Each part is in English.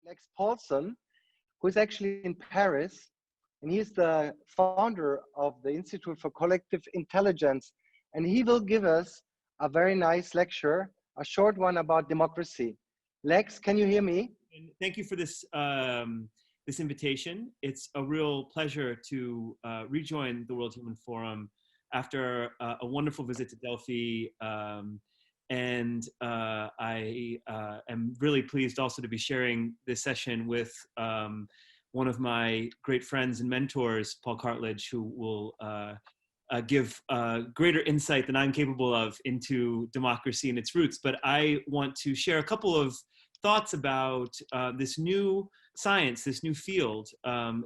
Lex Paulson, who is actually in Paris, and he's the founder of the Institute for Collective Intelligence, and he will give us a very nice lecture, a short one about democracy. Lex, can you hear me? And thank you for this, this invitation. It's a real pleasure to rejoin the World Human Forum after a wonderful visit to Delphi. I am really pleased also to be sharing this session with one of my great friends and mentors, Paul Cartledge, who will give greater insight than I'm capable of into democracy and its roots. But I want to share a couple of thoughts about this new science, this new field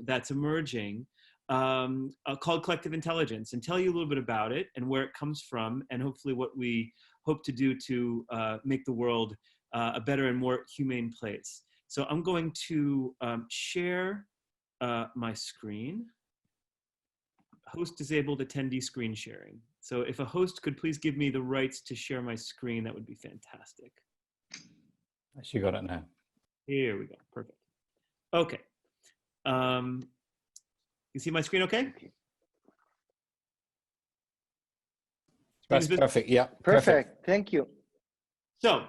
that's emerging called collective intelligence, and tell you a little bit about it and where it comes from, and hopefully what we hope to do to make the world a better and more humane place. So I'm going to share my screen. Host disabled attendee screen sharing. So if a host could please give me the rights to share my screen, that would be fantastic. You got it now. Here we go, perfect. Okay. You see my screen okay? That's perfect, yeah. Perfect, thank you. So,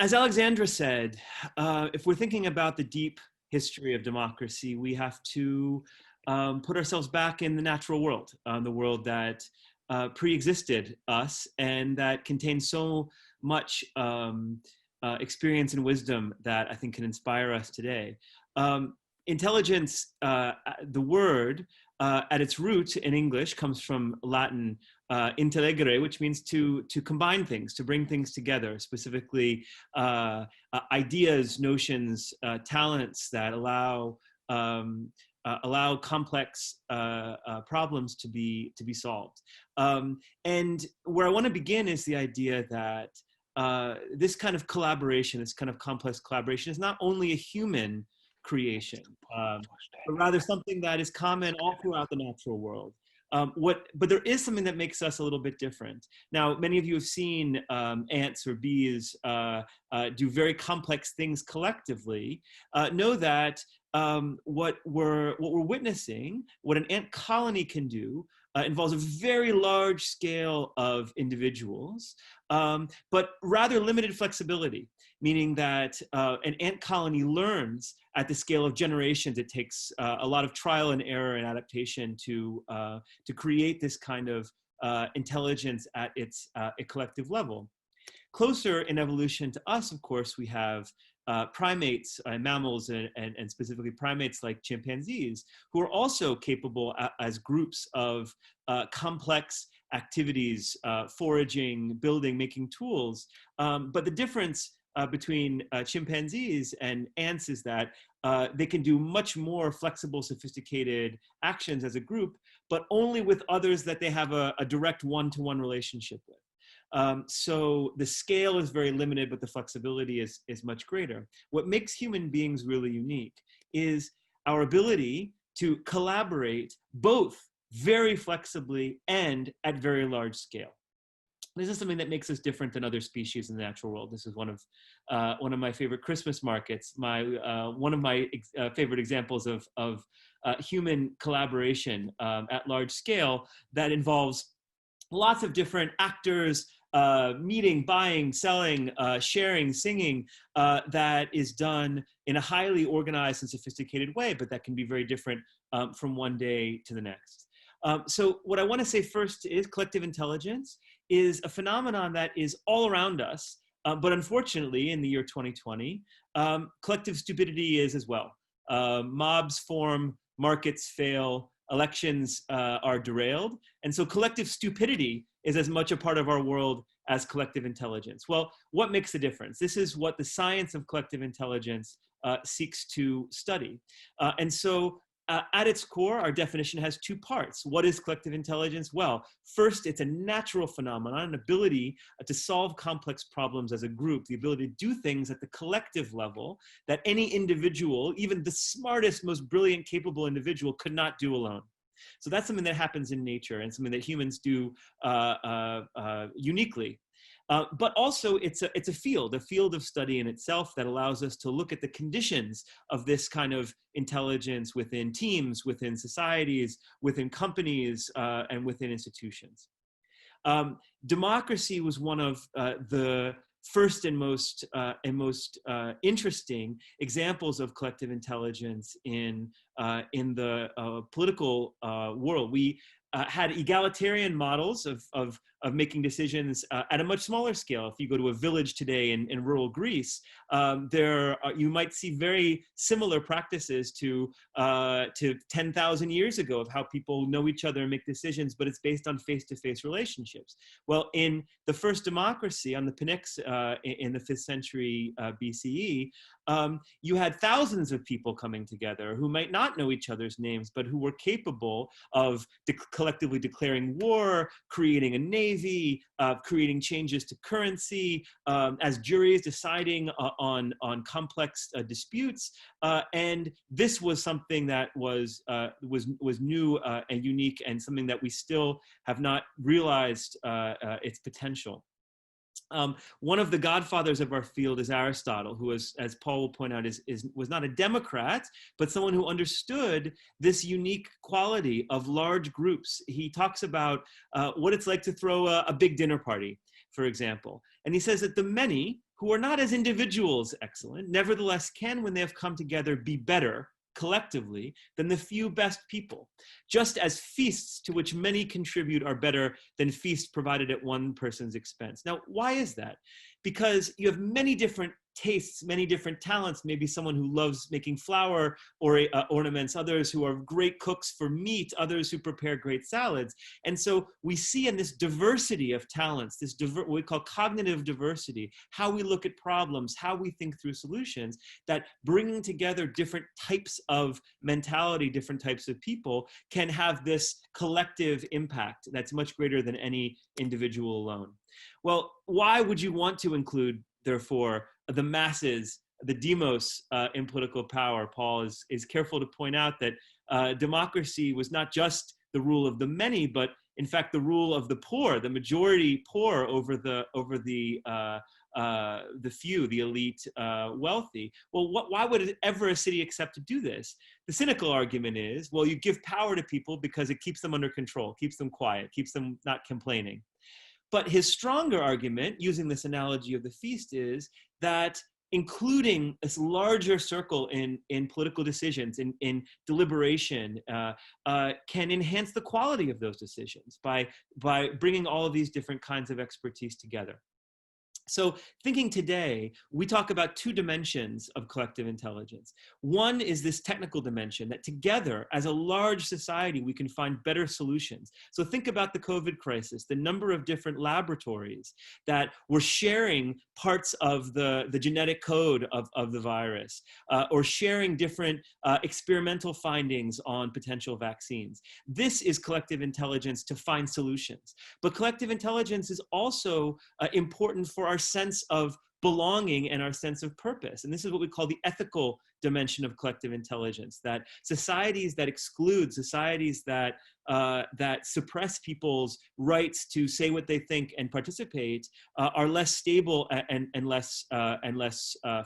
as Alexandra said, if we're thinking about the deep history of democracy, we have to put ourselves back in the natural world, the world that pre-existed us and that contains so much experience and wisdom that I think can inspire us today. Intelligence, the word, at its root in English comes from Latin intellegere, which means to combine things, to bring things together, specifically ideas, notions, talents that allow complex problems to be solved. And where I want to begin is the idea that this kind of collaboration, this kind of complex collaboration, is not only a human creation, but rather something that is common all throughout the natural world. But there is something that makes us a little bit different. Now, many of you have seen ants or bees do very complex things collectively. Know that what we're witnessing, what an ant colony can do, involves a very large scale of individuals, but rather limited flexibility, meaning that an ant colony learns at the scale of generations. It takes a lot of trial and error and adaptation to create this kind of intelligence at its a collective level. Closer in evolution to us, of course, we have primates, mammals, and specifically primates like chimpanzees, who are also capable as groups of complex activities, foraging, building, making tools. But the difference between chimpanzees and ants is that they can do much more flexible, sophisticated actions as a group, but only with others that they have a direct one-to-one relationship with. So the scale is very limited, but the flexibility is much greater. What makes human beings really unique is our ability to collaborate both very flexibly and at very large scale. This is something that makes us different than other species in the natural world. This is one of my favorite Christmas markets. One of my favorite examples of human collaboration at large scale that involves lots of different actors, meeting, buying, selling, sharing, singing, that is done in a highly organized and sophisticated way, but that can be very different from one day to the next. So what I want to say first is collective intelligence is a phenomenon that is all around us, but unfortunately in the year 2020, collective stupidity is as well. Mobs form, markets fail, elections are derailed, and so collective stupidity is as much a part of our world as collective intelligence. Well, what makes the difference? This is what the science of collective intelligence seeks to study. And so at its core, our definition has two parts. What is collective intelligence? Well, first, it's a natural phenomenon, an ability to solve complex problems as a group, the ability to do things at the collective level that any individual, even the smartest, most brilliant, capable individual could not do alone. So that's something that happens in nature and something that humans do uniquely. But also it's a field of study in itself that allows us to look at the conditions of this kind of intelligence within teams, within societies, within companies, and within institutions. Democracy was one of the first and most interesting examples of collective intelligence in the political world. We had egalitarian models of making decisions at a much smaller scale. If you go to a village today in rural Greece, you might see very similar practices to 10,000 years ago of how people know each other and make decisions, but it's based on face-to-face relationships. Well, in the first democracy on the Pnyx in the 5th century BCE, you had thousands of people coming together who might not know each other's names, but who were capable of collectively declaring war, creating a navy, creating changes to currency, as juries deciding on complex disputes. And this was something that was new and unique, and something that we still have not realized its potential. One of the godfathers of our field is Aristotle, who, as Paul will point out, was not a democrat, but someone who understood this unique quality of large groups. He talks about what it's like to throw a big dinner party, for example. And he says that the many, who are not as individuals excellent, nevertheless can, when they have come together, be better collectively than the few best people, just as feasts to which many contribute are better than feasts provided at one person's expense. Now, why is that? Because you have many different tastes, many different talents, maybe someone who loves making flower or ornaments, others who are great cooks for meat, others who prepare great salads. And so we see in this diversity of talents, this what we call cognitive diversity, how we look at problems, how we think through solutions, that bringing together different types of mentality, different types of people can have this collective impact that's much greater than any individual alone. Well, why would you want to include, therefore, the masses, the demos in political power? Paul is careful to point out that democracy was not just the rule of the many, but in fact the rule of the poor, the majority poor over the few, the elite wealthy. Well, why would ever a city accept to do this? The cynical argument is, well, you give power to people because it keeps them under control, keeps them quiet, keeps them not complaining. But his stronger argument, using this analogy of the feast, is that including this larger circle in political decisions, in deliberation, can enhance the quality of those decisions by bringing all of these different kinds of expertise together. So thinking today, we talk about two dimensions of collective intelligence. One is this technical dimension, that together as a large society, we can find better solutions. So think about the COVID crisis, the number of different laboratories that were sharing parts of the genetic code of the virus, or sharing different experimental findings on potential vaccines. This is collective intelligence to find solutions. But collective intelligence is also important for our sense of belonging and our sense of purpose. And this is what we call the ethical dimension of collective intelligence, that societies that exclude, societies that suppress people's rights to say what they think and participate are less stable and less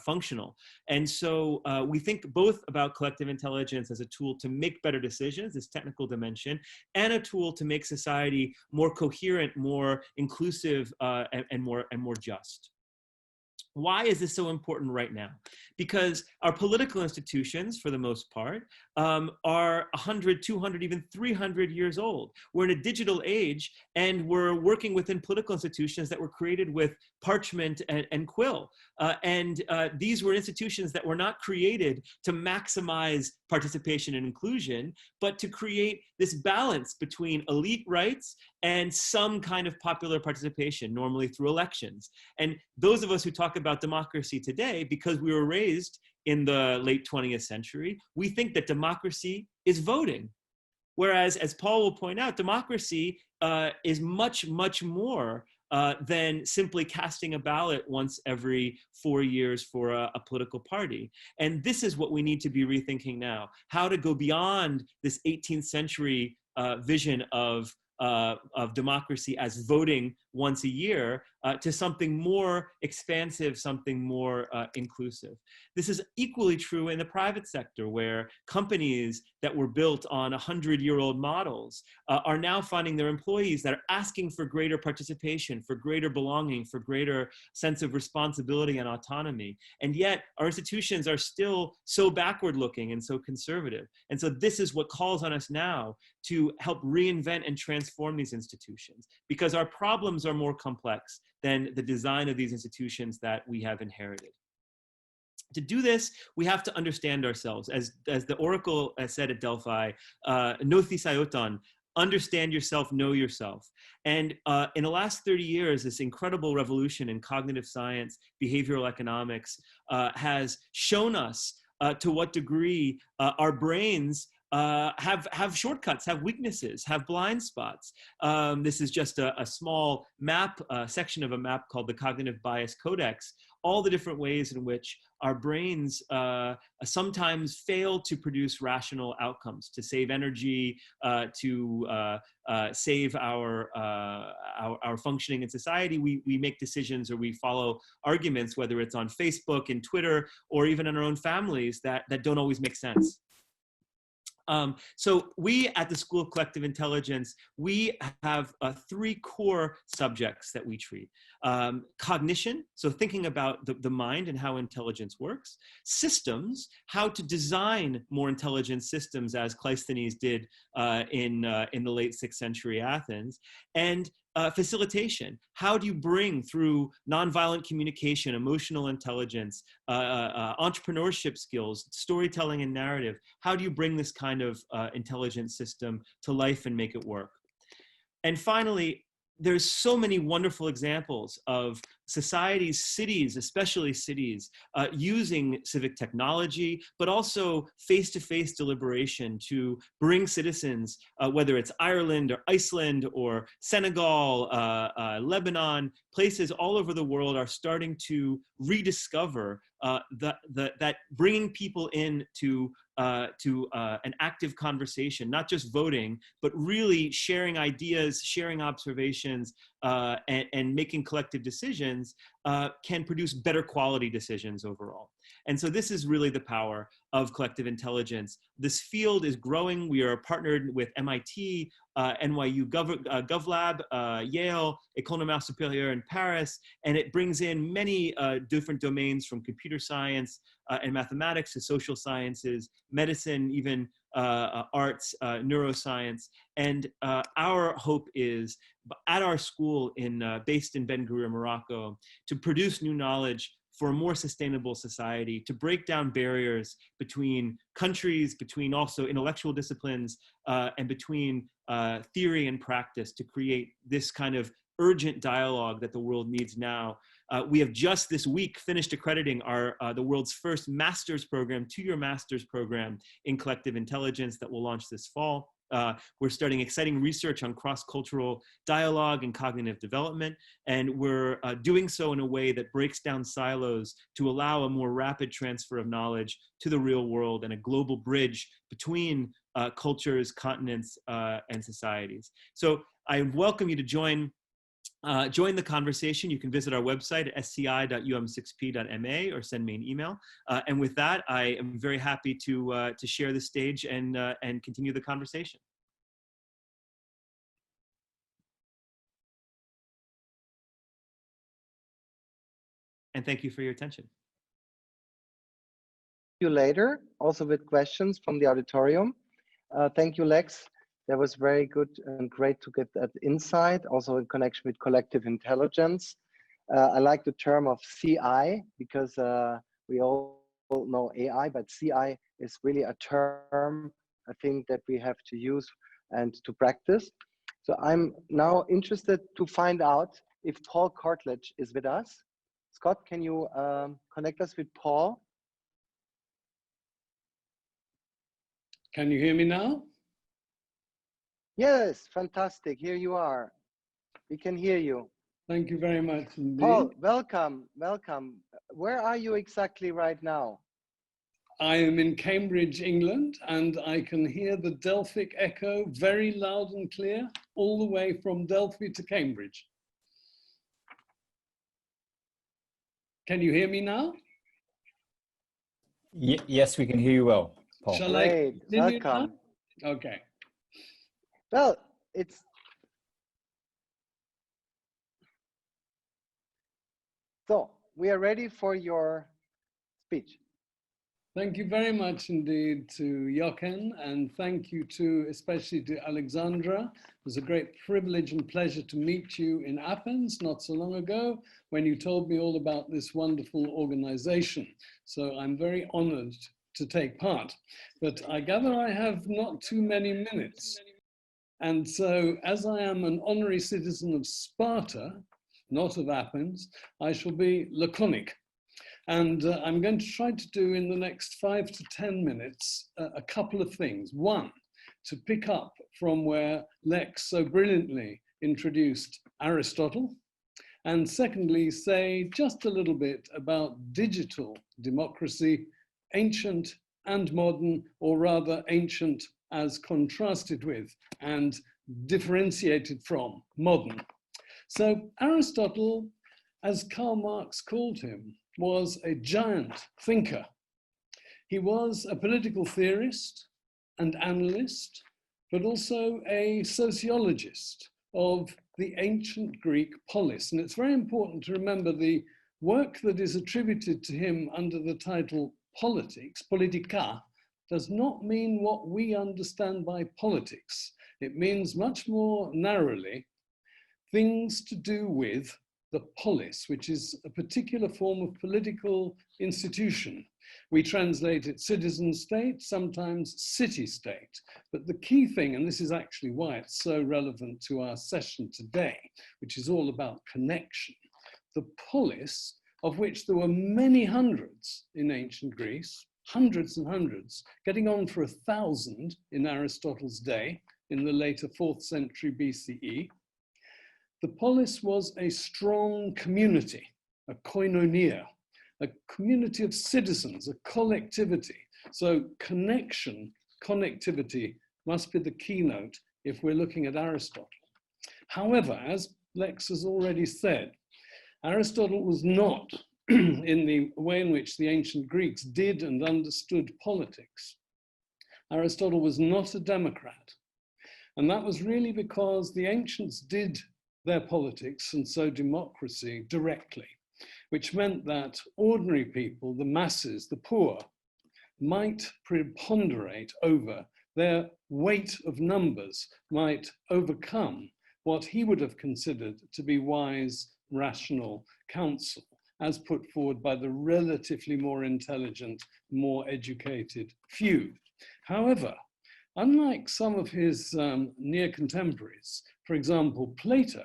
functional. And so we think both about collective intelligence as a tool to make better decisions, this technical dimension, and a tool to make society more coherent, more inclusive, and more just. Why is this so important right now? Because our political institutions, for the most part, are 100, 200, even 300 years old. We're in a digital age, and we're working within political institutions that were created with parchment and quill. These were institutions that were not created to maximize participation and inclusion, but to create this balance between elite rights and some kind of popular participation, normally through elections. And those of us who talk about democracy today, because we were raised in the late 20th century, we think that democracy is voting. Whereas, as Paul will point out, democracy is much, much more than simply casting a ballot once every 4 years for a political party. And this is what we need to be rethinking now, how to go beyond this 18th century vision of democracy as voting once a year to something more expansive, something more inclusive. This is equally true in the private sector, where companies that were built on 100-year-old models are now finding their employees that are asking for greater participation, for greater belonging, for greater sense of responsibility and autonomy. And yet our institutions are still so backward looking and so conservative. And so this is what calls on us now to help reinvent and transform these institutions, because our problems are more complex than the design of these institutions that we have inherited. To do this, we have to understand ourselves. As the Oracle said at Delphi, no thesaioton, understand yourself, know yourself. And in the last 30 years, this incredible revolution in cognitive science, behavioral economics, has shown us to what degree our brains have shortcuts, have weaknesses, have blind spots. This is just a small map, section of a map called the Cognitive Bias Codex, all the different ways in which our brains sometimes fail to produce rational outcomes, to save energy, to save our functioning in society. We make decisions, or we follow arguments, whether it's on Facebook and Twitter, or even in our own families, that don't always make sense. So we at the School of Collective Intelligence, we have 3 core subjects that we treat. Cognition, so thinking about the mind and how intelligence works. Systems, how to design more intelligent systems, as Cleisthenes did in the late 6th century Athens. And facilitation, how do you bring through nonviolent communication, emotional intelligence, entrepreneurship skills, storytelling and narrative, how do you bring this kind of intelligent system to life and make it work? And finally, there's so many wonderful examples of societies, cities, especially cities, using civic technology, but also face-to-face deliberation to bring citizens, whether it's Ireland or Iceland or Senegal, Lebanon, places all over the world are starting to rediscover that bringing people in to an active conversation, not just voting, but really sharing ideas, sharing observations, and making collective decisions, can produce better quality decisions overall. And so this is really the power of collective intelligence. This field is growing. We are partnered with MIT, NYU GovLab, Yale, École Normale Supérieure in Paris, and it brings in many different domains, from computer science and mathematics to social sciences, medicine, even arts, neuroscience. And our hope is, at our school based in Ben Gurion, Morocco, to produce new knowledge for a more sustainable society, to break down barriers between countries, between also intellectual disciplines, and between theory and practice, to create this kind of urgent dialogue that the world needs now. We have just this week finished accrediting the world's first master's program, 2-year master's program in collective intelligence that will launch this fall. We're starting exciting research on cross-cultural dialogue and cognitive development, and we're doing so in a way that breaks down silos to allow a more rapid transfer of knowledge to the real world and a global bridge between cultures, continents, and societies. So I welcome you to join the conversation. You can visit our website at sci.um6p.ma or send me an email. And with that, I am very happy to share the stage and continue the conversation. And thank you for your attention. See you later, also with questions from the auditorium. Thank you, Lex. That was very good and great to get that insight, also in connection with collective intelligence. I like the term of CI, because we all know AI, but CI is really a term, I think, that we have to use and to practice. So I'm now interested to find out if Paul Cartledge is with us. Scott, can you connect us with Paul? Can you hear me now? Yes, fantastic. Here you are. We can hear you. Thank you very much indeed. Paul, welcome, welcome. Where are you exactly right now? I am in Cambridge, England, and I can hear the Delphic echo very loud and clear all the way from Delphi to Cambridge. Can you hear me now? Yes, we can hear you well, Paul. Shall Great, I continue now? welcome. Okay. Well, so we are ready for your speech. Thank you very much indeed to Jochen, and thank you to, especially to Alexandra. It was a great privilege and pleasure to meet you in Athens not so long ago when you told me all about this wonderful organization. So I'm very honored to take part, but I gather I have not too many minutes. And so as I am an honorary citizen of Sparta, not of Athens, I shall be laconic. And I'm going to try to do in the next 5 to 10 minutes a couple of things. One, to pick up from where Lex so brilliantly introduced Aristotle. And secondly, say just a little bit about digital democracy, ancient and modern, or rather ancient as contrasted with and differentiated from modern. So Aristotle, as Karl Marx called him, was a giant thinker. He was a political theorist and analyst, but also a sociologist of the ancient Greek polis. And it's very important to remember the work that is attributed to him under the title politics, politica, does not mean what we understand by politics. It means much more narrowly things to do with the polis, which is a particular form of political institution. We translate it citizen state, sometimes city state. But the key thing, and this is actually why it's so relevant to our session today, which is all about connection, the polis, of which there were many hundreds in ancient Greece, hundreds and hundreds, getting on for 1,000 in Aristotle's day, in the later 4th century BCE, the polis was a strong community, a koinonia, a community of citizens, a collectivity. So connection, connectivity must be the keynote if we're looking at Aristotle. However, as Lex has already said, Aristotle was not, in the way in which the ancient Greeks did and understood politics, Aristotle was not a democrat. And that was really because the ancients did their politics, and so democracy, directly, which meant that ordinary people, the masses, the poor, might preponderate over their weight of numbers, might overcome what he would have considered to be wise, rational counsel, as put forward by the relatively more intelligent, more educated few. However, unlike some of his near contemporaries, for example, Plato,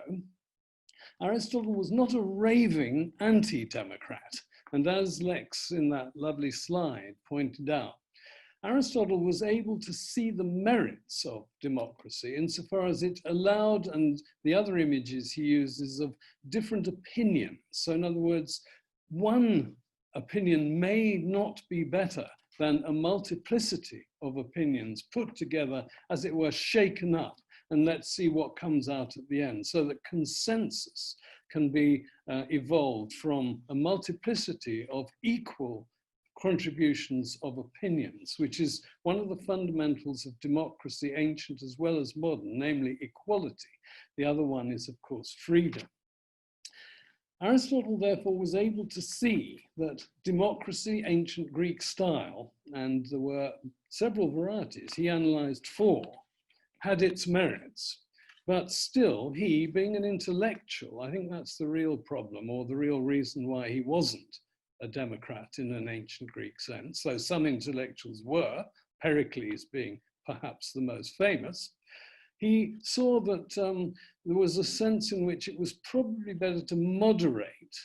Aristotle was not a raving anti-democrat. And as Lex in that lovely slide pointed out, Aristotle was able to see the merits of democracy insofar as it allowed, and the other images he uses of different opinions. So in other words, one opinion may not be better than a multiplicity of opinions put together, as it were, shaken up, and let's see what comes out at the end, so that consensus can be evolved from a multiplicity of equal contributions of opinions, which is one of the fundamentals of democracy, ancient as well as modern, namely equality. The other one is, of course, freedom. Aristotle, therefore, was able to see that democracy, ancient Greek style, and there were several varieties, he analyzed 4, had its merits. But still, he, being an intellectual, I think that's the real problem, or the real reason why he wasn't a democrat in an ancient Greek sense, though some intellectuals were, Pericles being perhaps the most famous. He saw that there was a sense in which it was probably better to moderate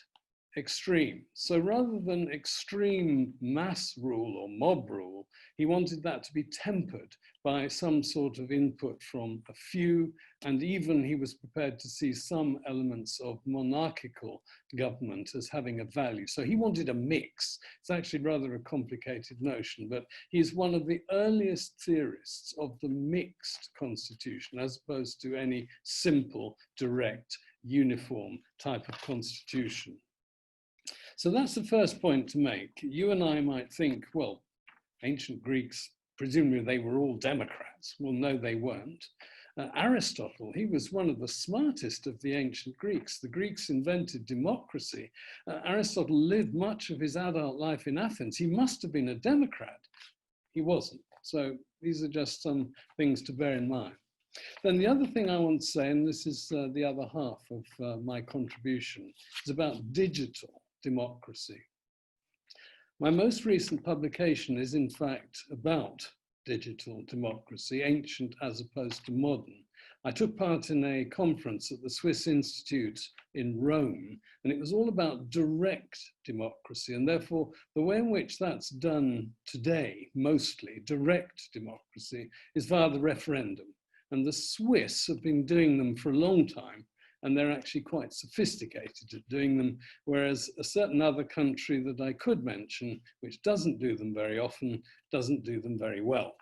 extreme. So rather than extreme mass rule or mob rule, he wanted that to be tempered by some sort of input from a few, and even he was prepared to see some elements of monarchical government as having a value. So he wanted a mix. It's actually rather a complicated notion, but he's one of the earliest theorists of the mixed constitution, as opposed to any simple, direct, uniform type of constitution. So that's the first point to make. You and I might think, well, ancient Greeks, presumably they were all democrats. Well, no, they weren't. Aristotle, he was one of the smartest of the ancient Greeks. The Greeks invented democracy. Aristotle lived much of his adult life in Athens. He must have been a democrat. He wasn't. So these are just some things to bear in mind. Then the other thing I want to say, and this is the other half of my contribution, is about digital democracy. My most recent publication is in fact about digital democracy, ancient as opposed to modern. I took part in a conference at the Swiss Institute in Rome, and it was all about direct democracy, and therefore the way in which that's done today, mostly direct democracy, is via the referendum. And the Swiss have been doing them for a long time, and they're actually quite sophisticated at doing them, whereas a certain other country that I could mention, which doesn't do them very often, doesn't do them very well.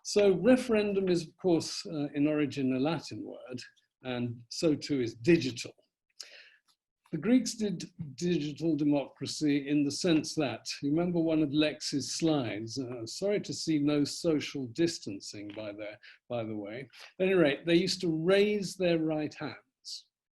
So referendum is, of course, in origin a Latin word, and so too is digital. The Greeks did digital democracy in the sense that, you remember one of Lex's slides, sorry to see no social distancing by the way. At any rate, they used to raise their right hands.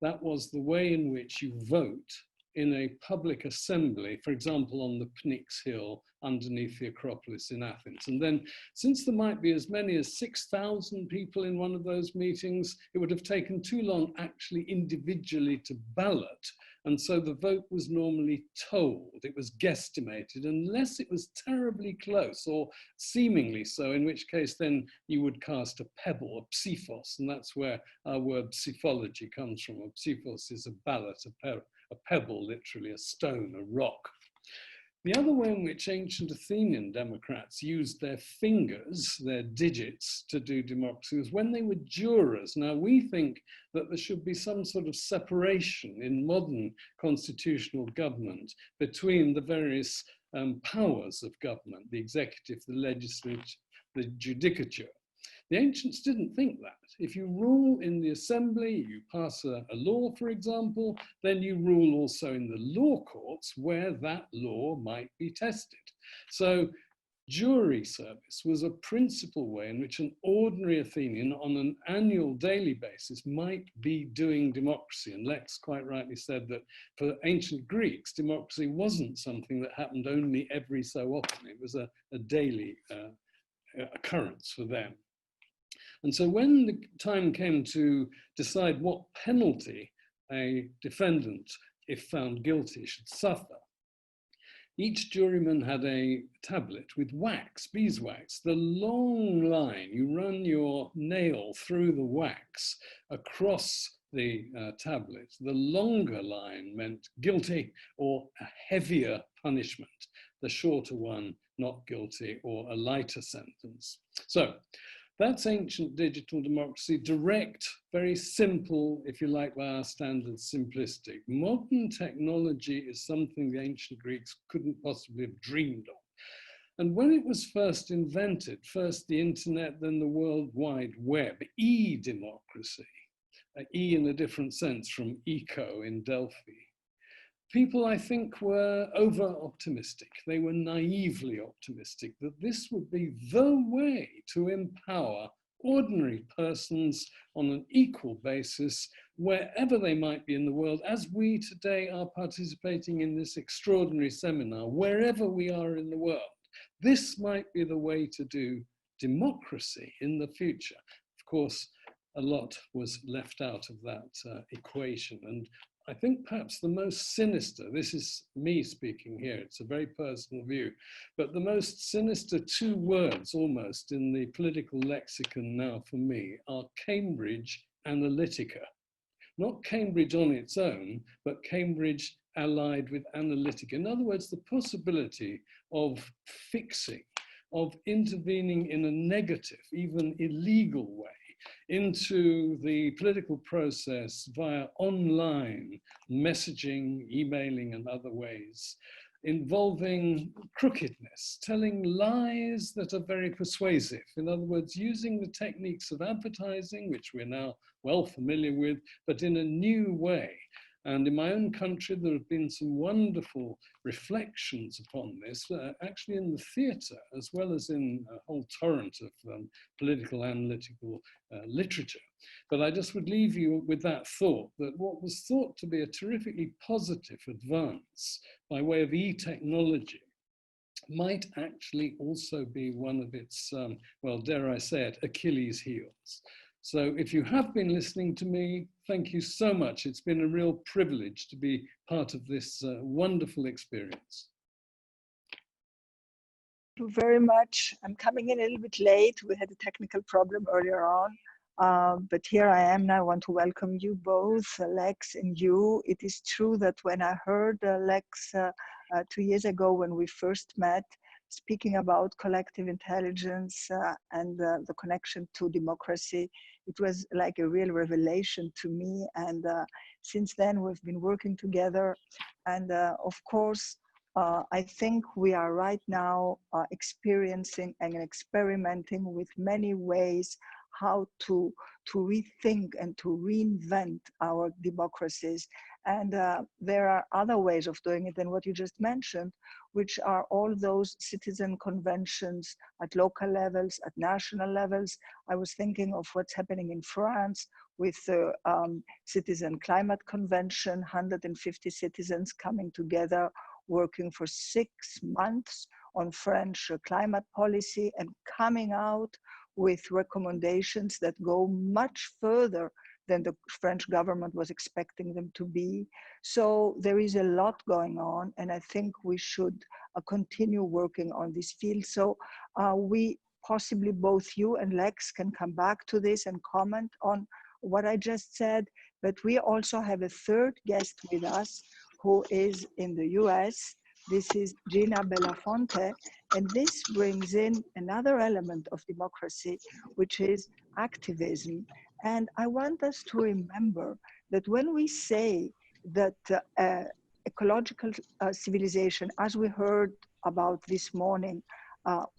That was the way in which you vote in a public assembly, for example, on the Pnyx Hill underneath the Acropolis in Athens. And then, since there might be as many as 6,000 people in one of those meetings, it would have taken too long actually individually to ballot. And so the vote was normally told, it was guesstimated, unless it was terribly close or seemingly so, in which case then you would cast a pebble, a psiphos, and that's where our word psephology comes from. A psiphos is a ballot, a pebble, literally a stone, a rock. The other way in which ancient Athenian democrats used their fingers, their digits, to do democracy was when they were jurors. Now, we think that there should be some sort of separation in modern constitutional government between the various powers of government, the executive, the legislature, the judicature. The ancients didn't think that. If you rule in the assembly, you pass a law, for example, then you rule also in the law courts where that law might be tested. So jury service was a principal way in which an ordinary Athenian on an annual daily basis might be doing democracy. And Lex quite rightly said that for ancient Greeks, democracy wasn't something that happened only every so often. It was a daily occurrence for them. And so when the time came to decide what penalty a defendant, if found guilty, should suffer, each juryman had a tablet with wax, beeswax, the long line. You run your nail through the wax across the tablet. The longer line meant guilty or a heavier punishment. The shorter one, not guilty or a lighter sentence. So that's ancient digital democracy, direct, very simple, if you like, by our standards, simplistic. Modern technology is something the ancient Greeks couldn't possibly have dreamed of. And when it was first invented, first the internet, then the World Wide Web, e-democracy, E in a different sense from eco in Delphi, people, I think, were over-optimistic. They were naively optimistic that this would be the way to empower ordinary persons on an equal basis, wherever they might be in the world, as we today are participating in this extraordinary seminar, wherever we are in the world. This might be the way to do democracy in the future. Of course, a lot was left out of that equation. And I think perhaps the most sinister, this is me speaking here, it's a very personal view, but the most sinister two words almost in the political lexicon now for me are Cambridge Analytica. Not Cambridge on its own, but Cambridge allied with Analytica. In other words, the possibility of fixing, of intervening in a negative, even illegal way, into the political process via online messaging, emailing, and other ways, involving crookedness, telling lies that are very persuasive. In other words, using the techniques of advertising, which we're now well familiar with, but in a new way. And in my own country, there have been some wonderful reflections upon this, actually in the theatre, as well as in a whole torrent of political analytical literature. But I just would leave you with that thought, that what was thought to be a terrifically positive advance by way of e-technology might actually also be one of its, well, dare I say it, Achilles heels. So if you have been listening to me, thank you so much. It's been a real privilege to be part of this wonderful experience. Thank you very much. I'm coming in a little bit late. We had a technical problem earlier on, but here I am now. I want to welcome you both, Lex and you. It is true that when I heard Lex 2 years ago when we first met, speaking about collective intelligence and the connection to democracy, it was like a real revelation to me. And since then, we've been working together. And of course, I think we are right now experiencing and experimenting with many ways how to rethink and to reinvent our democracies. And there are other ways of doing it than what you just mentioned, which are all those citizen conventions at local levels, at national levels. I was thinking of what's happening in France with the Citizen Climate Convention, 150 citizens coming together, working for 6 months on French climate policy and coming out with recommendations that go much further than the French government was expecting them to be. So there is a lot going on, and I think we should continue working on this field. So we possibly, both you and Lex, can come back to this and comment on what I just said, but we also have a third guest with us who is in the US. This is Gina Belafonte, and this brings in another element of democracy, which is activism. And I want us to remember that when we say that ecological civilization, as we heard about this morning,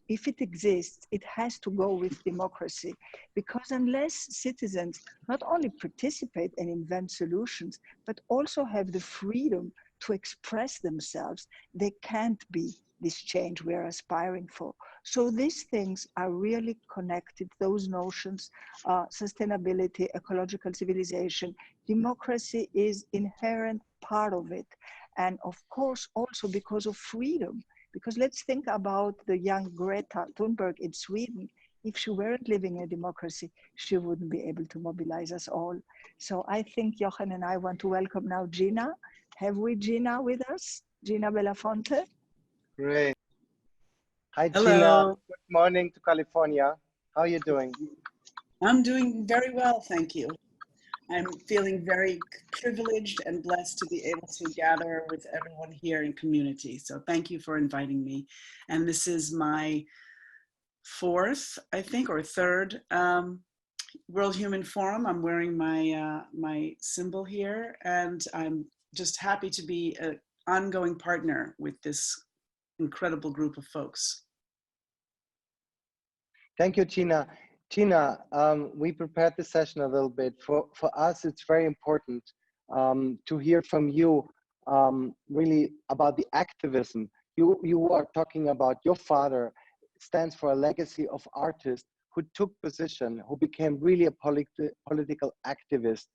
if it exists, it has to go with democracy, because unless citizens not only participate and invent solutions, but also have the freedom to express themselves, they can't be this change we're aspiring for. So these things are really connected, those notions, sustainability, ecological civilization, democracy is inherent part of it. And of course, also because of freedom, because let's think about the young Greta Thunberg in Sweden. If she weren't living in a democracy, she wouldn't be able to mobilize us all. So I think Jochen and I want to welcome now Gina. Have we Gina with us? Gina Belafonte? Great. Hi, Hello. Gina. Good morning to California. How are you doing? I'm doing very well, thank you. I'm feeling very privileged and blessed to be able to gather with everyone here in community. So thank you for inviting me. And this is my fourth, I think, or third World Human Forum. I'm wearing my, my symbol here, and I'm just happy to be an ongoing partner with this incredible group of folks. Thank you, Gina. Gina, we prepared the session a little bit. For us, it's very important to hear from you really about the activism. You are talking about your father stands for a legacy of artists who took position, who became really a political activist,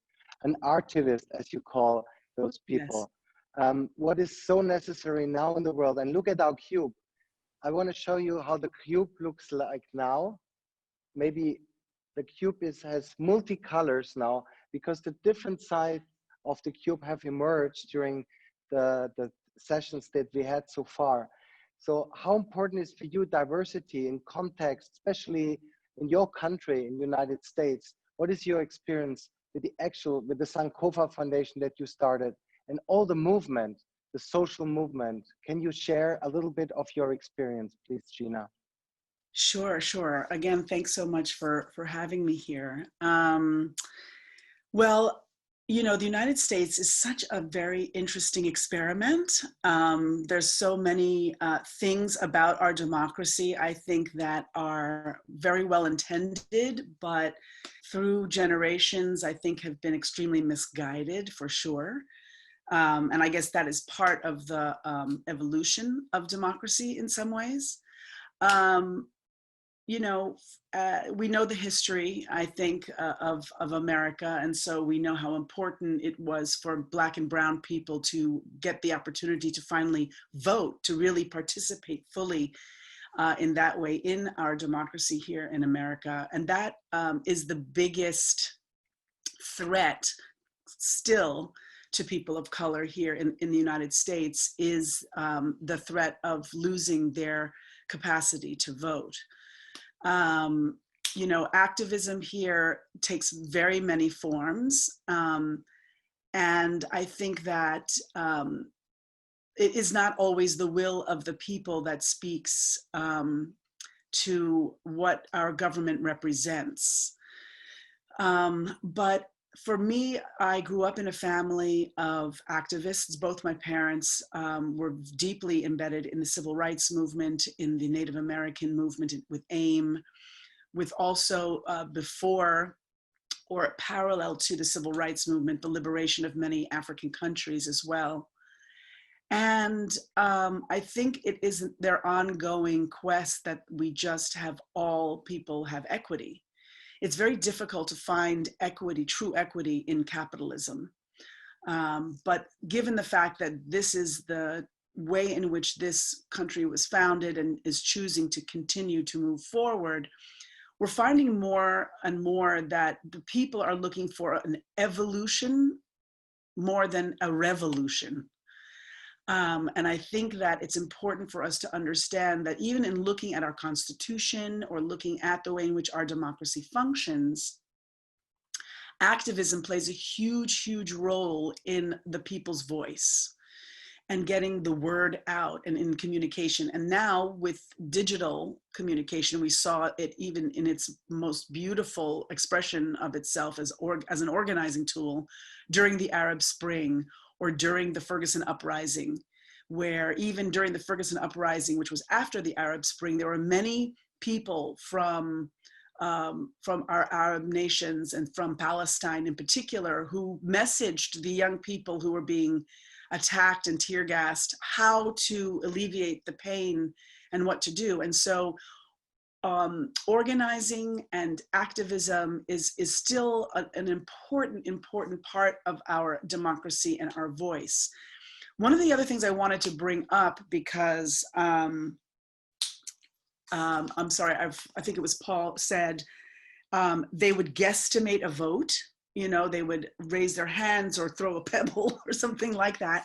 an artivist, as you call those people. Yes. What is so necessary now in the world, and look at our cube. I want to show you how the cube looks like now. Maybe the cube has multi-colors now because the different sides of the cube have emerged during the sessions that we had so far. So how important is for you diversity in context, especially in your country, in the United States? What is your experience with the SANKOFA Foundation that you started and all the movement, the social movement? Can you share a little bit of your experience, please, Gina? Sure, sure. Again, thanks so much for having me here. Well, you know, the United States is such a very interesting experiment. There's so many things about our democracy, I think, that are very well intended, but through generations, I think have been extremely misguided for sure. And I guess that is part of the evolution of democracy in some ways. You know, we know the history, I think, of America. And so we know how important it was for Black and brown people to get the opportunity to finally vote, to really participate fully in that way in our democracy here in America. And that is the biggest threat still to people of color here in the United States, is the threat of losing their capacity to vote. You know, activism here takes very many forms. And I think that it is not always the will of the people that speaks to what our government represents. But for me, I grew up in a family of activists. Both my parents were deeply embedded in the civil rights movement, in the Native American movement with AIM, with also before or parallel to the civil rights movement, the liberation of many African countries as well. And I think it is their ongoing quest that we just have all people have equity. It's very difficult to find equity, true equity in capitalism. But given the fact that this is the way in which this country was founded and is choosing to continue to move forward, we're finding more and more that the people are looking for an evolution more than a revolution. And I think that it's important for us to understand that even in looking at our Constitution or looking at the way in which our democracy functions, activism plays a huge, huge role in the people's voice and getting the word out and in communication. And now with digital communication, we saw it even in its most beautiful expression of itself as an organizing tool during the Arab Spring, or during the Ferguson Uprising, where even during the Ferguson Uprising, which was after the Arab Spring, there were many people from our Arab nations and from Palestine in particular who messaged the young people who were being attacked and tear gassed how to alleviate the pain and what to do. And so organizing and activism is still an important part of our democracy and our voice. One of the other things I wanted to bring up, because I'm sorry, I think it was Paul said, they would guesstimate a vote, you know, they would raise their hands or throw a pebble or something like that.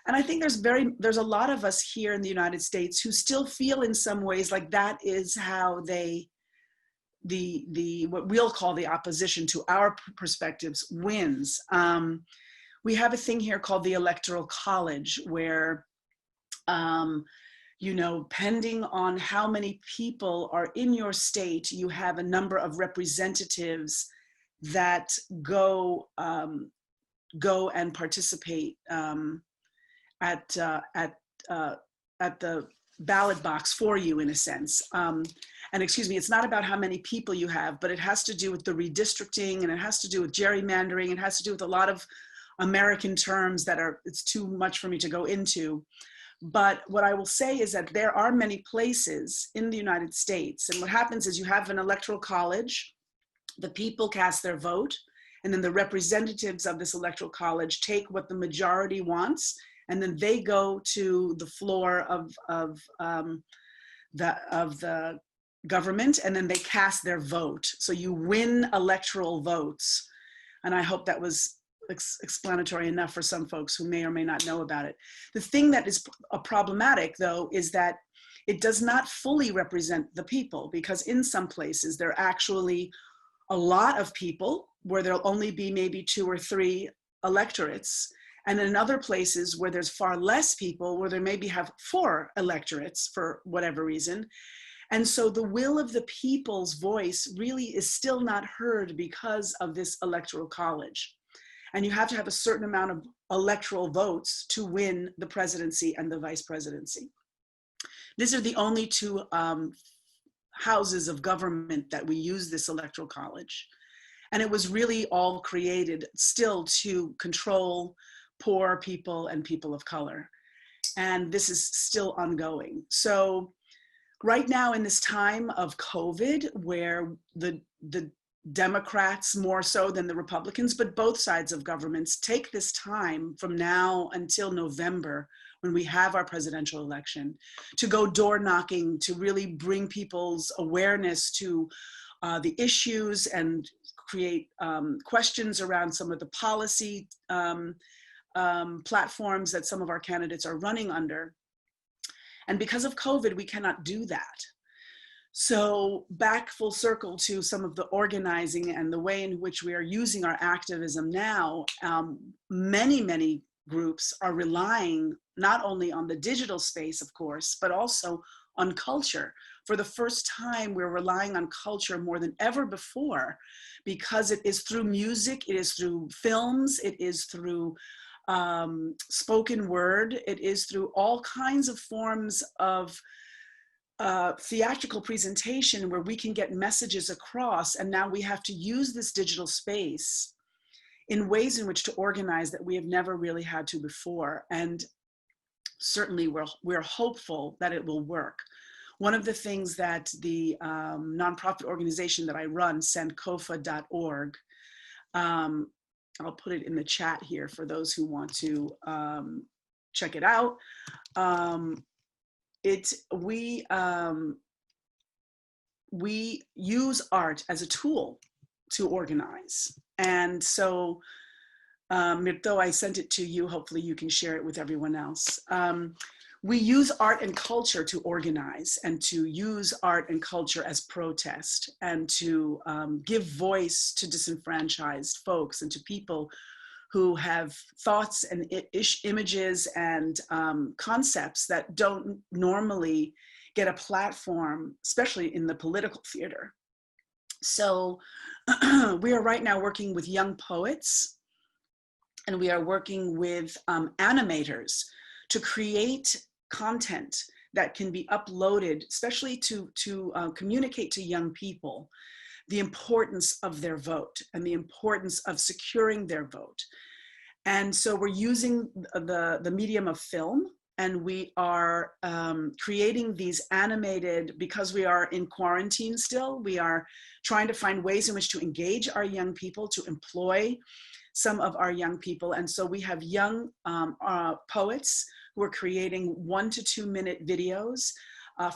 And I think there's a lot of us here in the United States who still feel in some ways like that is how what we'll call the opposition to our perspectives wins. We have a thing here called the Electoral College, where, you know, depending on how many people are in your state, you have a number of representatives that go and participate at the ballot box for you, in a sense. And excuse me, it's not about how many people you have, but it has to do with the redistricting, and it has to do with gerrymandering. It has to do with a lot of American terms that it's too much for me to go into. But what I will say is that there are many places in the United States, and what happens is you have an electoral college, the people cast their vote, and then the representatives of this electoral college take what the majority wants, and then they go to the floor of the government, and then they cast their vote. So you win electoral votes. And I hope that was explanatory enough for some folks who may or may not know about it. The thing that is problematic, though, is that it does not fully represent the people, because in some places there are actually a lot of people where there'll only be maybe 2 or 3 electorates. And in other places where there's far less people, where there maybe have 4 electorates for whatever reason. And so the will of the people's voice really is still not heard because of this electoral college. And you have to have a certain amount of electoral votes to win the presidency and the vice presidency. These are the only 2 houses of government that we use this electoral college. And it was really all created still to control poor people and people of color. And this is still ongoing. So right now in this time of COVID, where the Democrats more so than the Republicans, but both sides of governments take this time from now until November, when we have our presidential election, to go door knocking, to really bring people's awareness to the issues and create questions around some of the policy platforms that some of our candidates are running under. And because of COVID, we cannot do that. So back full circle to some of the organizing and the way in which we are using our activism now, many groups are relying not only on the digital space, of course, but also on culture. For the first time, we're relying on culture more than ever before, because it is through music, it is through films, it is through spoken word, it is through all kinds of forms of theatrical presentation where we can get messages across. And now we have to use this digital space in ways in which to organize that we have never really had to before. And certainly we're hopeful that it will work. One of the things that the nonprofit organization that I run, SANKOFA.org, I'll put it in the chat here for those who want to check it out. We use art as a tool to organize. And so, Mirto, I sent it to you. Hopefully you can share it with everyone else. We use art and culture to organize, and to use art and culture as protest, and to give voice to disenfranchised folks and to people who have thoughts and images and concepts that don't normally get a platform, especially in the political theater. So we are right now working with young poets, and we are working with animators to create content that can be uploaded, especially to communicate to young people the importance of their vote and the importance of securing their vote. And so we're using the medium of film, and we are creating these animated, because we are in quarantine still, we are trying to find ways in which to engage our young people, to employ some of our young people. And so we have young poets who are creating 1 to 2 minute videos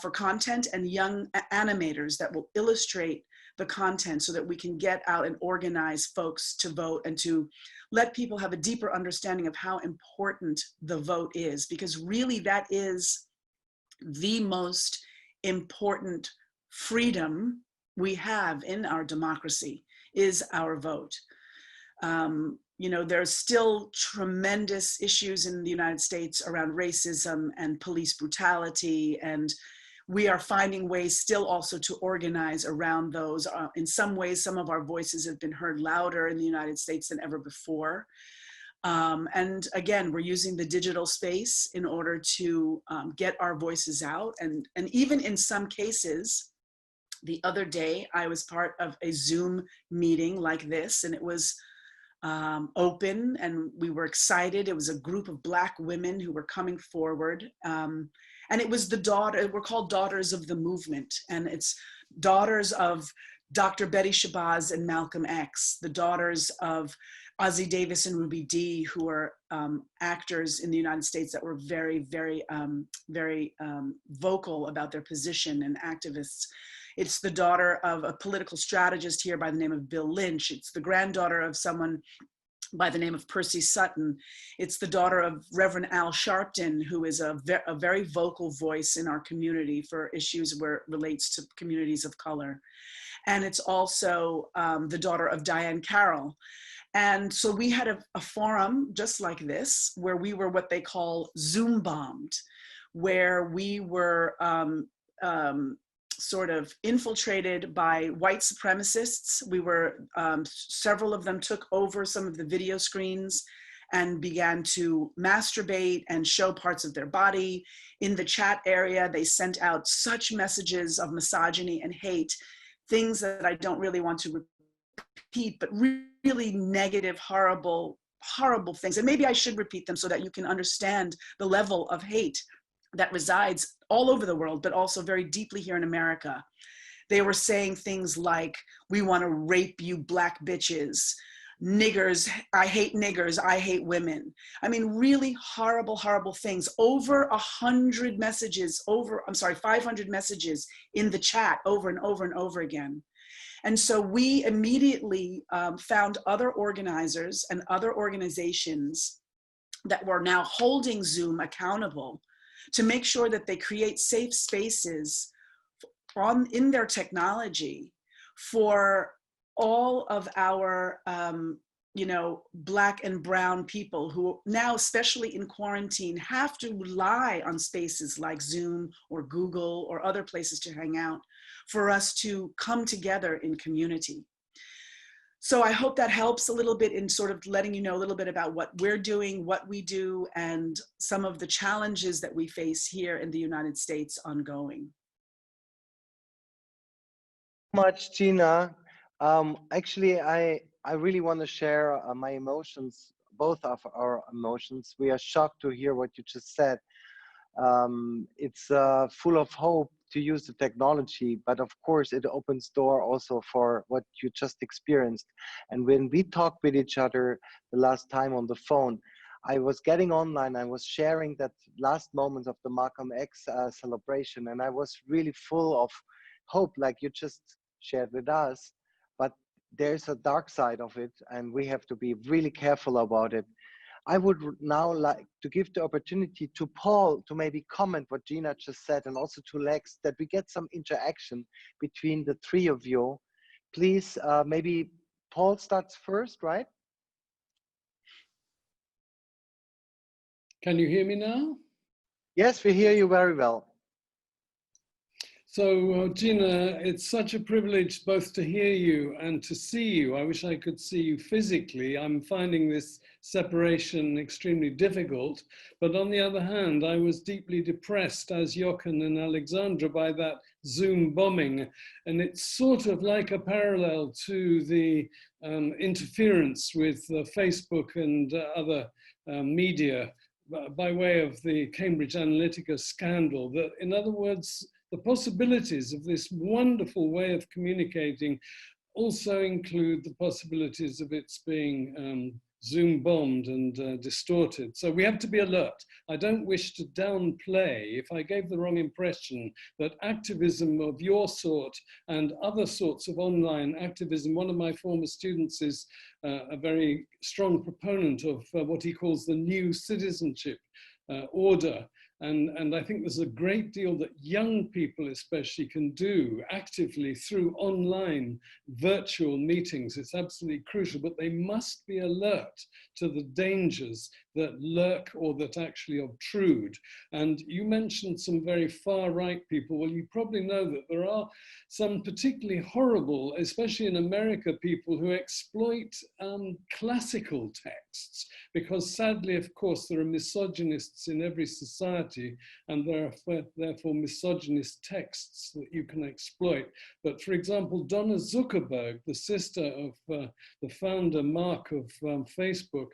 for content, and young animators that will illustrate the content so that we can get out and organize folks to vote, and to let people have a deeper understanding of how important the vote is, because really that is the most important freedom we have in our democracy, is our vote. You know, there's still tremendous issues in the United States around racism and police brutality, and we are finding ways still also to organize around those. In some ways, some of our voices have been heard louder in the United States than ever before. And again, we're using the digital space in order to get our voices out. And even in some cases, the other day, I was part of a Zoom meeting like this, and it was open, and we were excited. It was a group of Black women who were coming forward. And it was we're called Daughters of the Movement. And it's daughters of Dr. Betty Shabazz and Malcolm X, the daughters of Ossie Davis and Ruby Dee, who are actors in the United States that were very, very vocal about their position, and activists. It's the daughter of a political strategist here by the name of Bill Lynch. It's the granddaughter of someone by the name of Percy Sutton. It's the daughter of Reverend Al Sharpton, who is a very vocal voice in our community for issues where it relates to communities of color. And it's also the daughter of Diane Carroll. And so we had a forum just like this, where we were what they call Zoom bombed, where we were sort of infiltrated by white supremacists. We were, several of them took over some of the video screens and began to masturbate and show parts of their body. In the chat area, they sent out such messages of misogyny and hate, things that I don't really want to repeat, but really negative, horrible horrible things. And maybe I should repeat them so that you can understand the level of hate that resides all over the world, but also very deeply here in America. They were saying things like, we want to rape you black bitches, niggers, I hate niggers, I hate women. I mean, really horrible, horrible things. Over 100 messages, 500 messages in the chat over and over and over again. And so we immediately found other organizers and other organizations that were now holding Zoom accountable to make sure that they create safe spaces in their technology for all of our, Black and brown people who now, especially in quarantine, have to rely on spaces like Zoom or Google or other places to hang out for us to come together in community. So I hope that helps a little bit in sort of letting you know a little bit about what we're doing, what we do, and some of the challenges that we face here in the United States ongoing. Much, Gina. Actually, I really want to share my emotions, both of our emotions. We are shocked to hear what you just said. It's full of hope to use the technology, but of course it opens door also for what you just experienced. And when we talked with each other the last time on the phone, I was getting online, I was sharing that last moments of the Malcolm X celebration, and I was really full of hope, like you just shared with us. But there's a dark side of it, and we have to be really careful about it. I would now like to give the opportunity to Paul to maybe comment what Gina just said, and also to Lex, that we get some interaction between the three of you. Please, maybe Paul starts first, right? Can you hear me now? Yes, we hear you very well. So, Gina, it's such a privilege both to hear you and to see you. I wish I could see you physically. I'm finding this separation extremely difficult. But on the other hand, I was deeply depressed, as Jochen and Alexandra, by that Zoom bombing. And it's sort of like a parallel to the interference with Facebook and other media by way of the Cambridge Analytica scandal. That, in other words, the possibilities of this wonderful way of communicating also include the possibilities of its being Zoom bombed and distorted. So we have to be alert. I don't wish to downplay, if I gave the wrong impression, that activism of your sort and other sorts of online activism. One of my former students is a very strong proponent of what he calls the new citizenship order. And I think there's a great deal that young people especially can do actively through online virtual meetings. It's absolutely crucial, but they must be alert to the dangers that lurk or that actually obtrude. And you mentioned some very far right people. Well, you probably know that there are some particularly horrible, especially in America, people who exploit classical texts, because sadly, of course, there are misogynists in every society, and there are therefore misogynist texts that you can exploit. But for example, Donna Zuckerberg, the sister of the founder, Mark, of Facebook,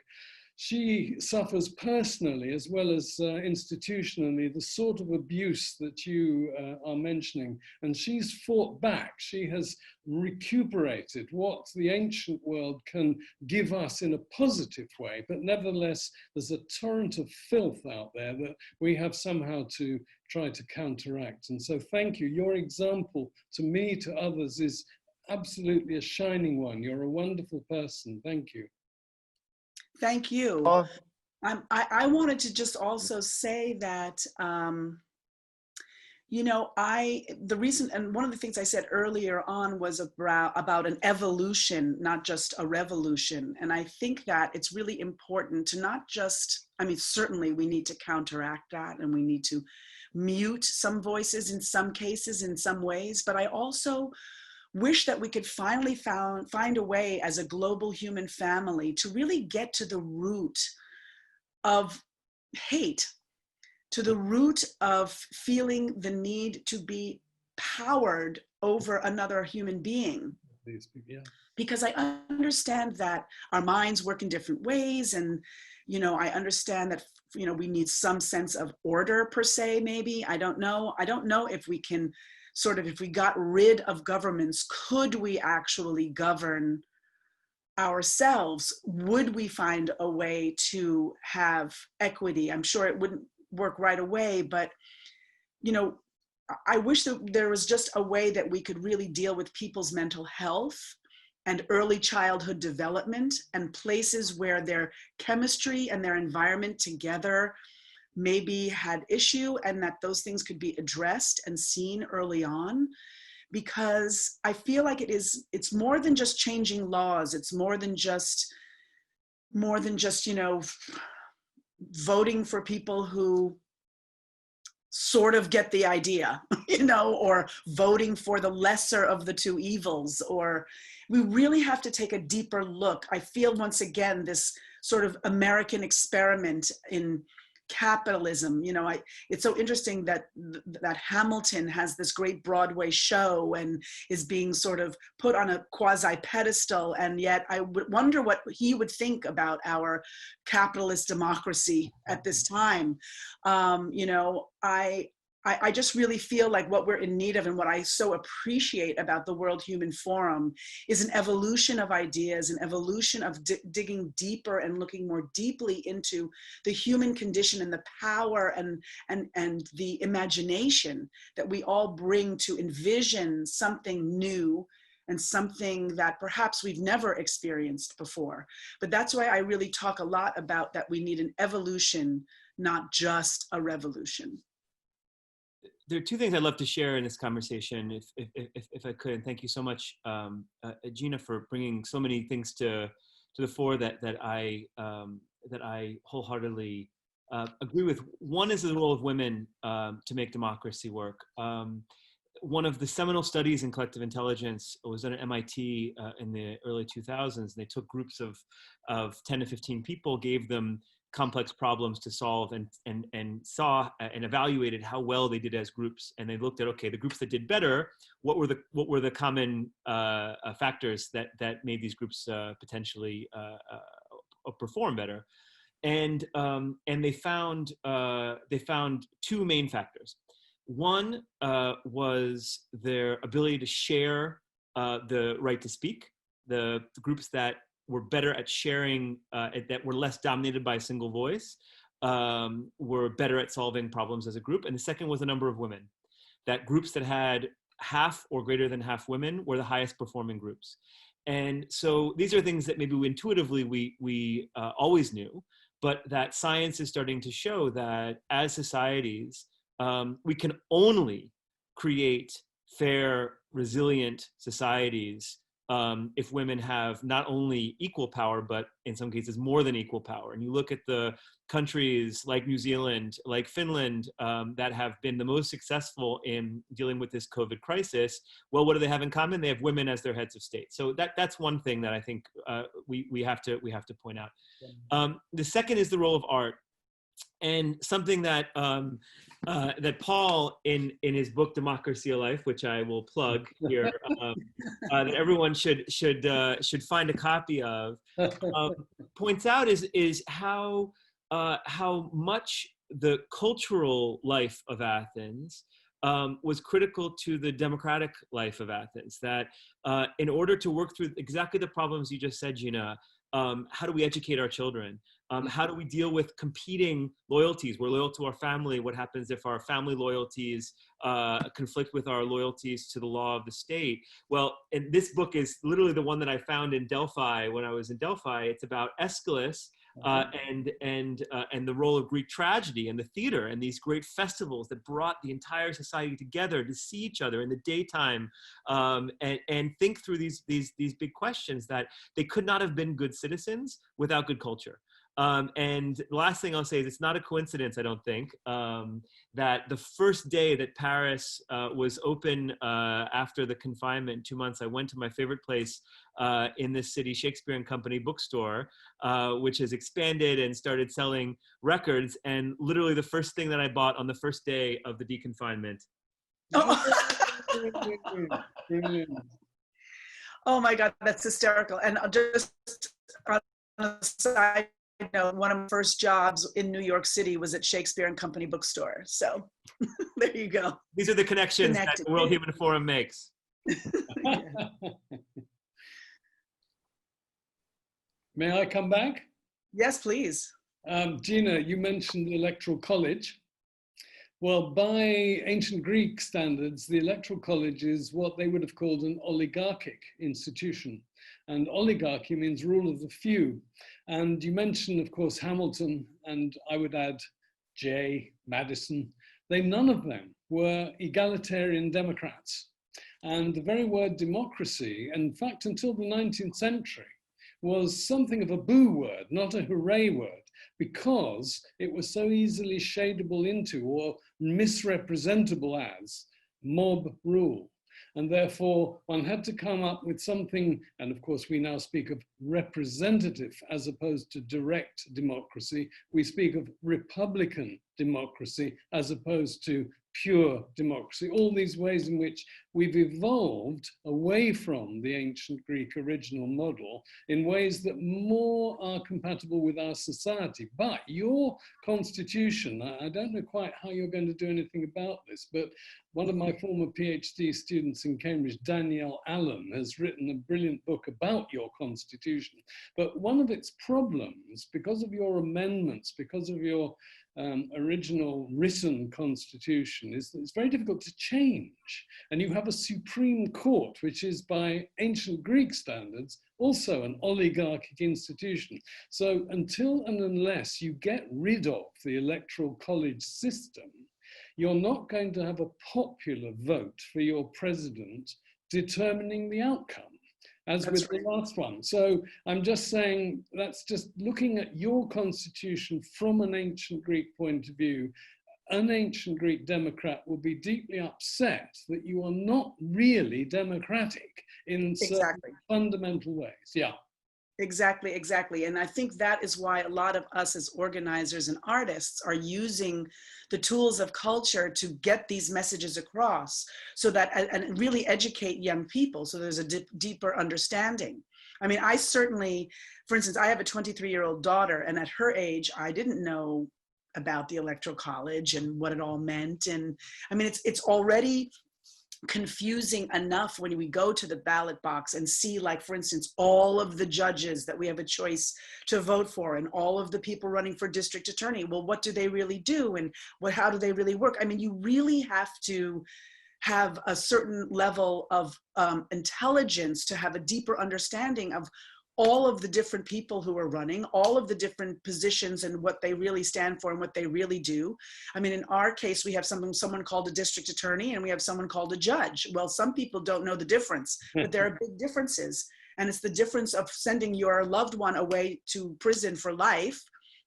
she suffers personally as well as institutionally the sort of abuse that you are mentioning, and she's fought back. She has recuperated what the ancient world can give us in a positive way, but nevertheless there's a torrent of filth out there that we have somehow to try to counteract. And so thank you. Your example to me, to others, is absolutely a shining one. You're a wonderful person. Thank you. Thank you. Oh. I wanted to just also say that, you know, the reason, and one of the things I said earlier on was about an evolution, not just a revolution. And I think that it's really important to not just, I mean, certainly we need to counteract that, and we need to mute some voices in some cases, in some ways, but I also wish that we could finally find a way as a global human family to really get to the root of hate, to the root of feeling the need to be powered over another human being. these people. Yeah. Because I understand that our minds work in different ways, and I understand that we need some sense of order per se. Maybe I don't know if we can if we got rid of governments, could we actually govern ourselves? Would we find a way to have equity? I'm sure it wouldn't work right away, but I wish that there was just a way that we could really deal with people's mental health and early childhood development, and places where their chemistry and their environment together maybe had issue, and that those things could be addressed and seen early on. Because I feel like it's more than just changing laws. It's more than just voting for people who sort of get the idea, or voting for the lesser of the two evils. Or we really have to take a deeper look. I feel once again this sort of American experiment in capitalism. It's so interesting that Hamilton has this great Broadway show and is being sort of put on a quasi pedestal, and yet I would wonder what he would think about our capitalist democracy at this time. I just really feel like what we're in need of, and what I so appreciate about the World Human Forum, is an evolution of ideas, an evolution of digging deeper and looking more deeply into the human condition and the power and the imagination that we all bring to envision something new and something that perhaps we've never experienced before. But that's why I really talk a lot about that we need an evolution, not just a revolution. There are two things I'd love to share in this conversation, if I could. And thank you so much, Gina, for bringing so many things to the fore that I wholeheartedly agree with. One is the role of women to make democracy work. One of the seminal studies in collective intelligence was done at MIT in the early 2000s. They took groups of 10 to 15 people, gave them complex problems to solve, and saw and evaluated how well they did as groups. And they looked at, okay, the groups that did better, what were the common factors that made these groups potentially perform better. And they found two main factors. One was their ability to share the right to speak. The groups that were better at sharing, that were less dominated by a single voice, were better at solving problems as a group. And the second was the number of women. That groups that had half or greater than half women were the highest performing groups. And so these are things that maybe intuitively we always knew, but that science is starting to show that as societies, we can only create fair, resilient societies if women have not only equal power, but in some cases more than equal power. And you look at the countries like New Zealand, like Finland, that have been the most successful in dealing with this COVID crisis. Well, what do they have in common? They have women as their heads of state. So that's one thing that I think we have to point out. The second is the role of art, and something that that Paul, in his book Democracy, a Life, which I will plug here, that everyone should find a copy of, points out is how much the cultural life of Athens was critical to the democratic life of Athens. That in order to work through exactly the problems you just said, Gina, how do we educate our children? How do we deal with competing loyalties? We're loyal to our family. What happens if our family loyalties conflict with our loyalties to the law of the state? Well, and this book is literally the one that I found in Delphi when I was in Delphi. It's about Aeschylus and the role of Greek tragedy and the theater and these great festivals that brought the entire society together to see each other in the daytime and think through these big questions, that they could not have been good citizens without good culture. And the last thing I'll say is it's not a coincidence, I don't think, that the first day that Paris was open after the confinement, 2 months, I went to my favorite place in this city, Shakespeare and Company bookstore, which has expanded and started selling records. And literally the first thing that I bought on the first day of the deconfinement. Oh my God, that's hysterical. And just on a side note, one of my first jobs in New York City was at Shakespeare and Company bookstore. So there you go. These are the connections that the World Human Forum makes. May I come back? Yes, please. Gina, you mentioned the Electoral College. Well, by ancient Greek standards, the Electoral College is what they would have called an oligarchic institution. And oligarchy means rule of the few. And you mentioned, of course, Hamilton, and I would add Jay, Madison. None of them were egalitarian democrats. And the very word democracy, in fact, until the 19th century, was something of a boo word, not a hooray word, because it was so easily shadable into or misrepresentable as mob rule. And therefore, one had to come up with something, and of course we now speak of representative as opposed to direct democracy. We speak of republican democracy as opposed to pure democracy. All these ways in which we've evolved away from the ancient Greek original model in ways that more are compatible with our society. But your constitution, I don't know quite how you're going to do anything about this, but one of my former PhD students in Cambridge, Danielle Allen, has written a brilliant book about your constitution. But one of its problems, because of your amendments, because of your original written constitution, is that it's very difficult to change. And you have a Supreme Court, which is by ancient Greek standards, also an oligarchic institution. So until and unless you get rid of the Electoral College system, you're not going to have a popular vote for your president determining the outcome, as that's with right. The last one. So I'm just saying, that's just looking at your constitution from an ancient Greek point of view. An ancient Greek democrat will be deeply upset that you are not really democratic in certain fundamental ways. Yeah. Exactly, exactly. And I think that is why a lot of us as organizers and artists are using the tools of culture to get these messages across, so that, and really educate young people, so there's a deeper understanding. I mean, I certainly, for instance, I have a 23-year-old daughter, and at her age, I didn't know about the Electoral College and what it all meant. And I mean, it's already confusing enough when we go to the ballot box and see, like, for instance, all of the judges that we have a choice to vote for and all of the people running for district attorney. Well, what do they really do? And how do they really work? I mean, you really have to have a certain level of intelligence to have a deeper understanding of all of the different people who are running, all of the different positions and what they really stand for and what they really do. I mean, in our case, we have someone called a district attorney and we have someone called a judge. Well, some people don't know the difference, but there are big differences. And it's the difference of sending your loved one away to prison for life,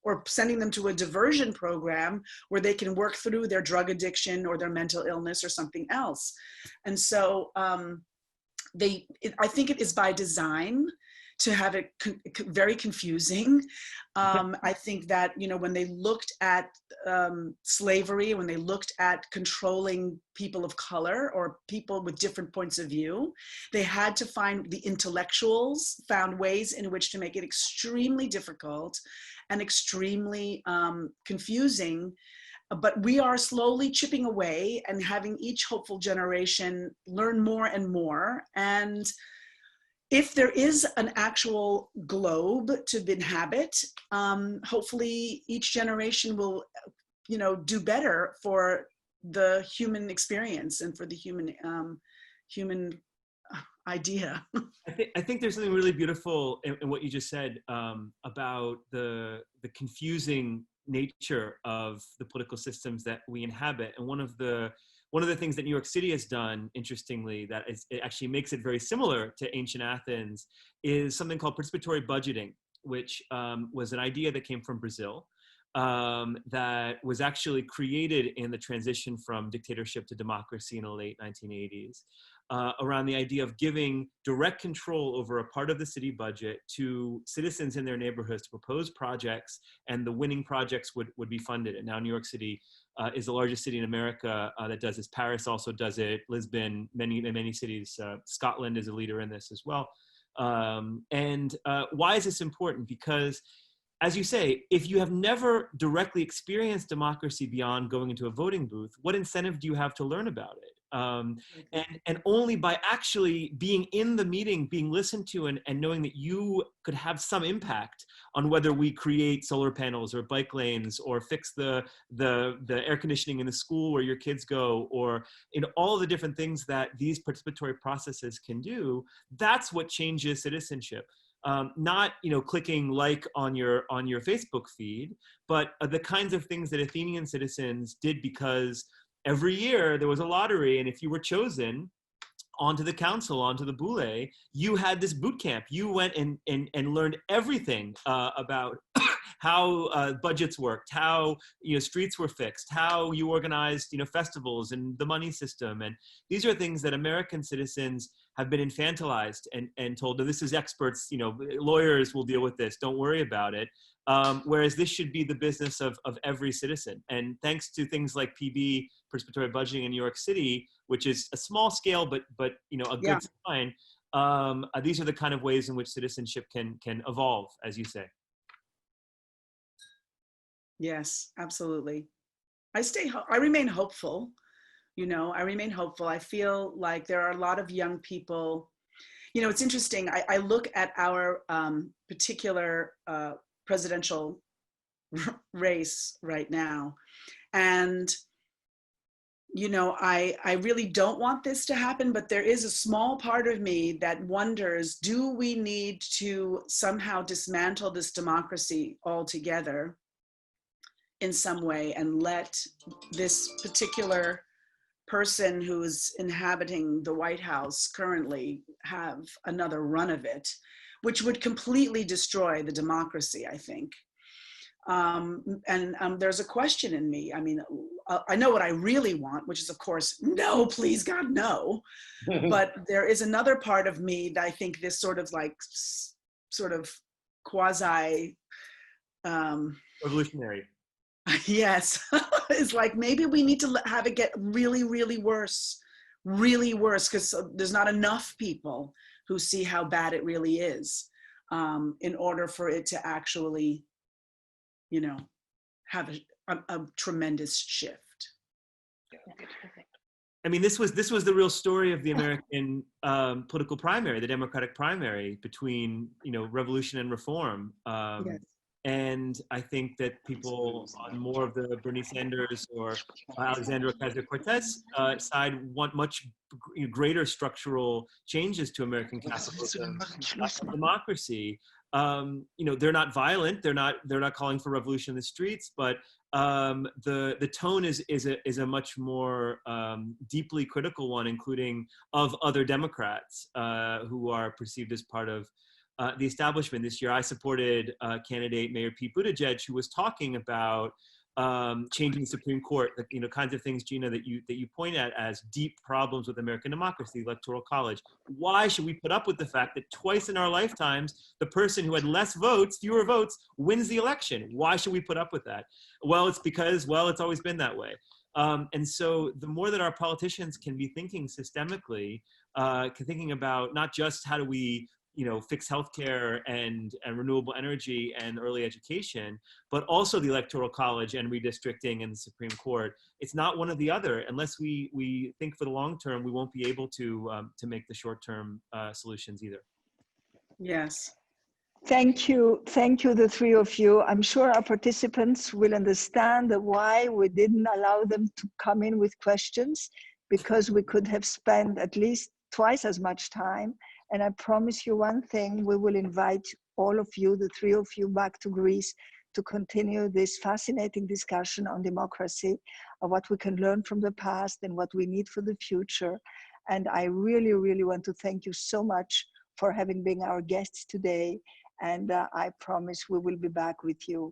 or sending them to a diversion program where they can work through their drug addiction or their mental illness or something else. And so I think it is by design to have it very confusing. I think that, you know, when they looked at slavery, when they looked at controlling people of color or people with different points of view, they had to find, the intellectuals found ways in which to make it extremely difficult and extremely confusing. But we are slowly chipping away and having each hopeful generation learn more and more. And if there is an actual globe to inhabit, hopefully each generation will, you know, do better for the human experience and for the human idea. I think there's something really beautiful in what you just said about the confusing nature of the political systems that we inhabit. And one of the things that New York City has done, interestingly, it actually makes it very similar to ancient Athens, is something called participatory budgeting, which was an idea that came from Brazil, that was actually created in the transition from dictatorship to democracy in the late 1980s, around the idea of giving direct control over a part of the city budget to citizens in their neighborhoods to propose projects, and the winning projects would be funded. And now New York City is the largest city in America that does this. Paris also does it. Lisbon, many cities. Scotland is a leader in this as well. And why is this important? Because, as you say, if you have never directly experienced democracy beyond going into a voting booth, what incentive do you have to learn about it? And only by actually being in the meeting, being listened to, and knowing that you could have some impact on whether we create solar panels or bike lanes or fix the air conditioning in the school where your kids go, or all the different things that these participatory processes can do, that's what changes citizenship. Not clicking like on your Facebook feed, but the kinds of things that Athenian citizens did, because every year there was a lottery, and if you were chosen onto the council, onto the boule, you had this boot camp. You went and learned everything about how budgets worked, how streets were fixed, how you organized festivals and the money system. And these are things that American citizens have been infantilized and told that this is experts, lawyers will deal with this, don't worry about it. Whereas this should be the business of every citizen. And thanks to things like PB, participatory budgeting in New York City, which is a small scale, but a good sign, these are the kind of ways in which citizenship can evolve, as you say. Yes, absolutely. I remain hopeful. I remain hopeful. I feel like there are a lot of young people. It's interesting. I look at our particular presidential race right now, and I really don't want this to happen, but there is a small part of me that wonders, do we need to somehow dismantle this democracy altogether in some way and let this particular person who's inhabiting the White House currently have another run of it, which would completely destroy the democracy, I think. There's a question in me. I mean, I know what I really want, which is, of course, no, please God, no. But there is another part of me that I think this sort of quasi revolutionary. Yes, it's like maybe we need to have it get really, really worse, because there's not enough people who see how bad it really is in order for it to actually, have a tremendous shift. I mean, this was the real story of the American political primary, the Democratic primary between revolution and reform. Yes. And I think that people on more of the Bernie Sanders or Alexandria Ocasio-Cortez side want much greater structural changes to American capitalism, democracy. They're not violent. They're not calling for revolution in the streets, but the tone is a much more deeply critical one, including of other Democrats who are perceived as part of the establishment. This year, I supported candidate Mayor Pete Buttigieg, who was talking about changing the Supreme Court, the kinds of things, Gina, that you point at as deep problems with American democracy, the Electoral College. Why should we put up with the fact that twice in our lifetimes, the person who had fewer votes, wins the election? Why should we put up with that? Well, it's because, it's always been that way. And so the more that our politicians can be thinking systemically, thinking about not just how do we fix healthcare and renewable energy and early education, but also the Electoral College and redistricting and the Supreme Court. It's not one or the other. Unless we think for the long term, we won't be able to make the short term solutions either. Yes. Thank you, the three of you. I'm sure our participants will understand why we didn't allow them to come in with questions, because we could have spent at least twice as much time. And I promise you one thing, we will invite all of you, the three of you, back to Greece to continue this fascinating discussion on democracy, of what we can learn from the past and what we need for the future. And I really, really want to thank you so much for having been our guests today. And I promise we will be back with you